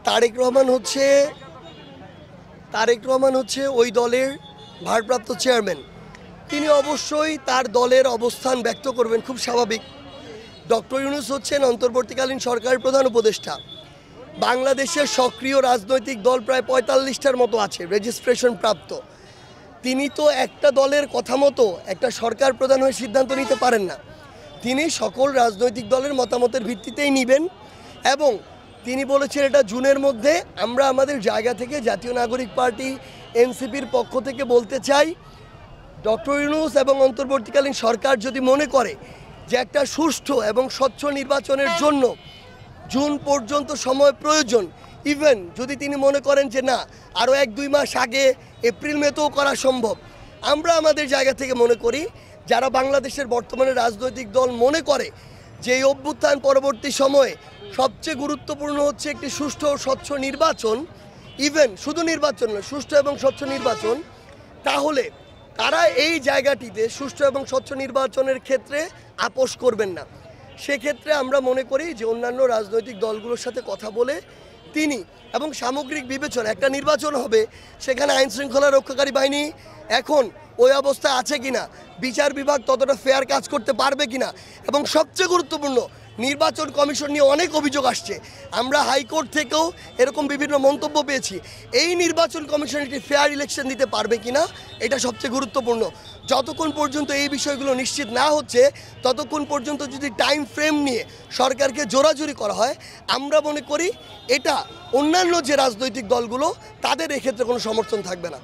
তারেক রহমান হচ্ছে ওই দলের ভারপ্রাপ্ত চেয়ারম্যান। তিনি অবশ্যই তার দলের অবস্থান ব্যক্ত করবেন, খুব স্বাভাবিক। ডক্টর ইউনূস হচ্ছেন অন্তর্বর্তীকালীন সরকারের প্রধান উপদেষ্টা। বাংলাদেশের সক্রিয় রাজনৈতিক দল প্রায় ৪৫টার মতো আছে রেজিস্ট্রেশন প্রাপ্ত। তিনি তো একটা দলের কথা মতো একটা সরকার প্রধান হয়ে সিদ্ধান্ত নিতে পারেন না। তিনি সকল রাজনৈতিক দলের মতামতের ভিত্তিতেই নেবেন এবং তিনি বলেছেন এটা জুনের মধ্যে। আমরা আমাদের জায়গা থেকে জাতীয় নাগরিক পার্টি এনসিপির পক্ষ থেকে বলতে চাই, ডক্টর ইউনূস এবং অন্তর্বর্তীকালীন সরকার যদি মনে করে যে একটা সুষ্ঠু এবং স্বচ্ছ নির্বাচনের জন্য জুন পর্যন্ত সময় প্রয়োজন, ইভেন যদি তিনি মনে করেন যে না আরও ১-২ মাস আগে এপ্রিল মেতেও করা সম্ভব, আমরা আমাদের জায়গা থেকে মনে করি যারা বাংলাদেশের বর্তমানে রাজনৈতিক দল মনে করে যে এই অভ্যুত্থান পরবর্তী সময়ে সবচেয়ে গুরুত্বপূর্ণ হচ্ছে একটি সুষ্ঠু ও স্বচ্ছ নির্বাচন, ইভেন শুধু নির্বাচন নয় সুষ্ঠু এবং স্বচ্ছ নির্বাচন, তাহলে তারা এই জায়গাটিতে সুষ্ঠু এবং স্বচ্ছ নির্বাচনের ক্ষেত্রে আপোষ করবেন না। সেক্ষেত্রে আমরা মনে করি যে অন্যান্য রাজনৈতিক দলগুলোর সাথে কথা বলে তিনি এবং সামগ্রিক বিবেচনা একটা নির্বাচন হবে, সেখানে আইন শৃঙ্খলা রক্ষাকারী বাহিনী এখন ওই অবস্থা আছে কিনা, বিচার বিভাগ ততটা ফেয়ার কাজ করতে পারবে কিনা, এবং সবচেয়ে গুরুত্বপূর্ণ নির্বাচন কমিশন নিয়ে অনেক অভিযোগ আসছে। আমরা হাইকোর্ট থেকেও এরকম বিভিন্ন মন্তব্য পেয়েছি। এই নির্বাচন কমিশন একটি ফেয়ার ইলেকশন দিতে পারবে কিনা, এটা সবচেয়ে গুরুত্বপূর্ণ। যতক্ষণ পর্যন্ত এই বিষয়গুলো নিশ্চিত না হচ্ছে ততক্ষণ পর্যন্ত যদি টাইম ফ্রেম নিয়ে সরকারকে জোরাজুরি করা হয়, আমরা মনে করি এটা অন্যান্য যে রাজনৈতিক দলগুলো তাদের এক্ষেত্রে কোনো সমর্থন থাকবে না।